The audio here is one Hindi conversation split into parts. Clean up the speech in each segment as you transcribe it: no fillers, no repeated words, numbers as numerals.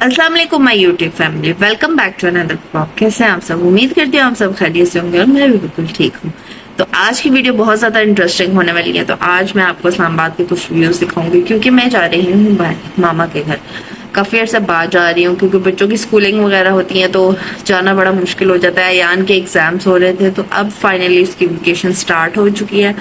अस्सलाम वालेकुम my YouTube family, welcome back to another blog. कैसे हैं आप सब? उम्मीद करती हूँ आप सब खैरियत से होंगे और मैं भी बिल्कुल ठीक हूँ। तो आज की वीडियो बहुत ज़्यादा इंटरेस्टिंग होने वाली है। तो आज मैं आपको इस्लामाबाद के कुछ व्यूज़ दिखाऊंगी क्योंकि मैं जा रही हूँ मामा के घर। काफ़ी अर्से बाद जा रही हूँ क्योंकि बच्चों की स्कूलिंग वगैरह होती है तो जाना बड़ा मुश्किल हो जाता है। यान के एग्ज़ाम्स हो रहे थे तो अब फाइनली उसकी वेकेशन स्टार्ट हो चुकी है।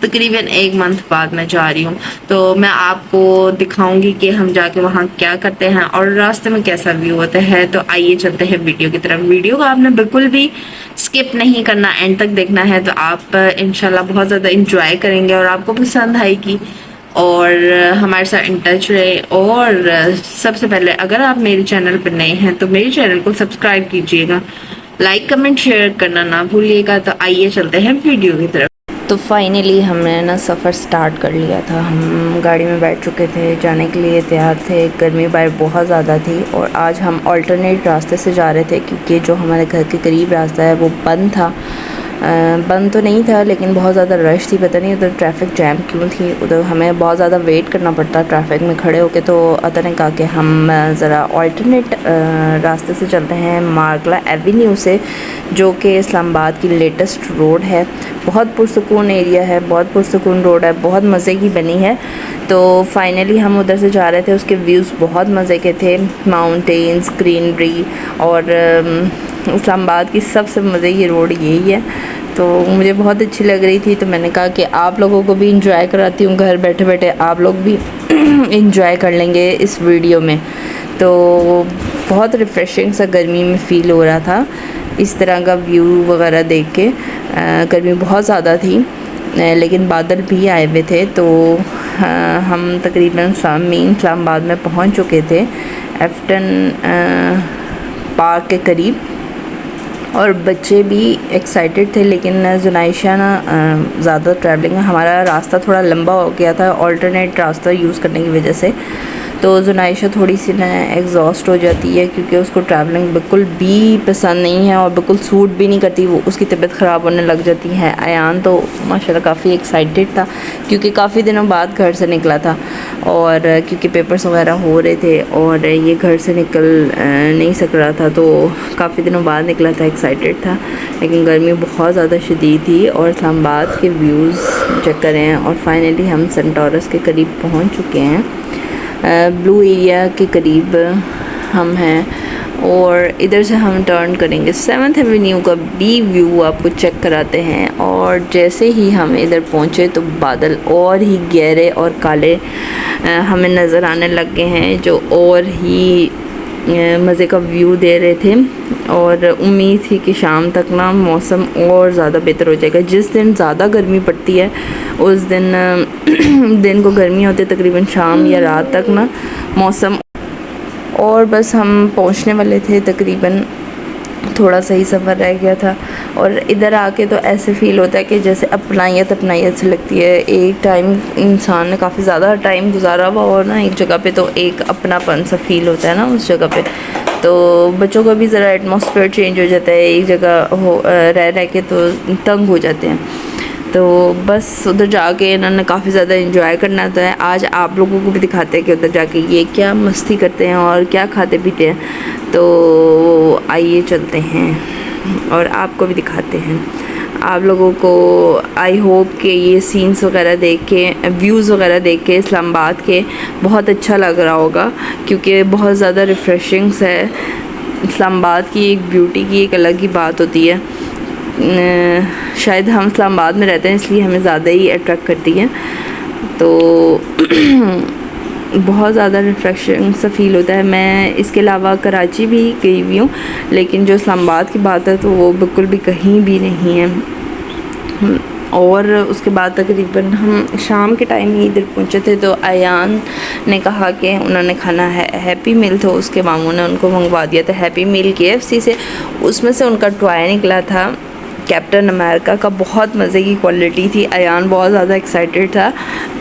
तकरीबन 1 मंथ बाद मैं जा रही हूँ तो मैं आपको दिखाऊंगी कि हम जाके वहाँ क्या करते हैं और रास्ते में कैसा व्यू होता है। तो आइए चलते हैं वीडियो की तरफ। वीडियो को आपने बिल्कुल भी स्किप नहीं करना, एंड तक देखना है तो आप इंशाल्लाह बहुत ज़्यादा इंजॉय करेंगे और आपको पसंद आएगी और हमारे साथ इन टच रहे। और सबसे पहले अगर आप मेरे चैनल पर नए हैं तो मेरे चैनल को सब्सक्राइब कीजिएगा, लाइक कमेंट शेयर करना ना भूलिएगा। तो आइए चलते हैं वीडियो की तरफ। तो फाइनली हमने ना सफ़र स्टार्ट कर लिया था। हम गाड़ी में बैठ चुके थे, जाने के लिए तैयार थे। गर्मी बाहर बहुत ज़्यादा थी और आज हम अल्टरनेट रास्ते से जा रहे थे क्योंकि जो हमारे घर के करीब रास्ता है वो बंद था। बंद तो नहीं था लेकिन बहुत ज़्यादा रश थी, पता नहीं उधर ट्रैफिक जैम क्यों थी। उधर हमें बहुत ज़्यादा वेट करना पड़ता ट्रैफिक में खड़े होके। तो अता ने कहा कि हम ज़रा अल्टरनेट रास्ते से चलते हैं, मार्गला एवेन्यू से, जो कि इस्लामाबाद की लेटेस्ट रोड है। बहुत पुरसकून एरिया है, बहुत पुरसकून रोड है, बहुत मज़े की बनी है। तो फाइनली हम उधर से जा रहे थे। उसके व्यूज़ बहुत मज़े के थे, माउंटेन्स, ग्रीनरी और इस्लामाबाद की सबसे मज़े की रोड यही है। तो मुझे बहुत अच्छी लग रही थी तो मैंने कहा कि आप लोगों को भी इंजॉय कराती हूँ, घर बैठे बैठे आप लोग भी इंजॉय कर लेंगे इस वीडियो में। तो बहुत रिफ़्रेशिंग सा गर्मी में फ़ील हो रहा था इस तरह का व्यू वगैरह देख के। गर्मी बहुत ज़्यादा थी लेकिन बादल भी आए हुए थे। तो हम तकरीबन मेन इस्लामाबाद में पहुंच चुके थे, एफ्टन पार्क के करीब, और बच्चे भी एक्साइटेड थे। लेकिन जुनाइशा ना ज़्यादा ट्रैवलिंग, हमारा रास्ता थोड़ा लंबा हो गया था अल्टरनेट रास्ता यूज़ करने की वजह से। तो जुनाइशा थोड़ी सी ना एग्जॉस्ट हो जाती है क्योंकि उसको ट्रैवलिंग बिल्कुल भी पसंद नहीं है और बिल्कुल सूट भी नहीं करती, वो उसकी तबीयत ख़राब होने लग जाती है। अयान तो माशाल्लाह काफ़ी एक्साइटेड था क्योंकि काफ़ी दिनों बाद घर से निकला था और क्योंकि पेपर्स वगैरह हो रहे थे और ये घर से निकल नहीं सक रहा था तो काफ़ी दिनों बाद निकला था, एक्साइटेड था। लेकिन गर्मी बहुत ज़्यादा शदीद थी और इस्लामाबाद के व्यूज़ चेक करें। और फाइनली हम सेंटोरस के करीब पहुँच चुके हैं, ब्लू एरिया के करीब हम हैं। और इधर से हम टर्न करेंगे 7th एवेन्यू का भी व्यू आपको चेक कराते हैं। और जैसे ही हम इधर पहुँचे तो बादल और ही गहरे और काले हमें नज़र आने लग गए हैं, जो और ही मज़े का व्यू दे रहे थे। और उम्मीद थी कि शाम तक ना मौसम और ज़्यादा बेहतर हो जाएगा। जिस दिन ज़्यादा गर्मी पड़ती है उस दिन को गर्मी होती है तकरीबन शाम या रात तक ना मौसम। और बस हम पहुंचने वाले थे, तकरीबन थोड़ा सा ही सफ़र रह गया था। और इधर आके तो ऐसे फ़ील होता है कि जैसे अपनायत अपनायत से लगती है। एक टाइम इंसान ने काफ़ी ज़्यादा टाइम गुजारा हुआ और ना एक जगह पे, तो एक अपनापन सा फ़ील होता है ना उस जगह पे। तो बच्चों का भी ज़रा एटमॉस्फेयर चेंज हो जाता है, एक जगह रह के तो तंग हो जाते हैं। तो बस उधर जाके इन्होंने काफ़ी ज़्यादा इंजॉय करना था। आज आप लोगों को भी दिखाते हैं कि उधर जाके ये क्या मस्ती करते हैं और क्या खाते पीते हैं। तो आइए चलते हैं और आपको भी दिखाते हैं। आप लोगों को आई होप कि ये सीन्स वगैरह देख के, व्यूज़ वगैरह देख के इस्लामाबाद के बहुत अच्छा लग रहा होगा क्योंकि बहुत ज़्यादा रिफ़्रेशिंग्स है। इस्लामाबाद की एक ब्यूटी की एक अलग ही बात होती है। शायद हम इस्लामाबाद में रहते हैं इसलिए हमें ज़्यादा ही अट्रैक्ट करती है। तो बहुत ज़्यादा रिफ्रेशिंग सा फ़ील होता है। मैं इसके अलावा कराची भी गई हुई हूँ लेकिन जो इस्लामाबाद की बात है तो वो बिल्कुल भी कहीं भी नहीं है। और उसके बाद तकरीबन हम शाम के टाइम ही इधर पहुँचे थे तो अयान ने कहा कि उन्होंने खाना है हैप्पी मील, तो उसके मामू ने उनको मंगवा दिया था हैप्पी मील KFC से। उसमें से उनका टॉय निकला था कैप्टन अमेरिका का, बहुत मज़े की क्वालिटी थी। अयान बहुत ज़्यादा एक्साइटेड था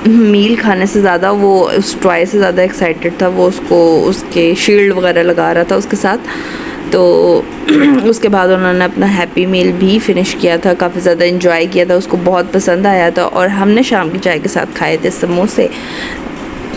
मील खाने से ज़्यादा, वो उस टॉय से ज़्यादा एक्साइटेड था। वो उसको उसके शील्ड वगैरह लगा रहा था उसके साथ। तो उसके बाद उन्होंने अपना हैप्पी मील भी फ़िनिश किया था, काफ़ी ज़्यादा इंजॉय किया था, उसको बहुत पसंद आया था। और हमने शाम की चाय के साथ खाए थे समोसे।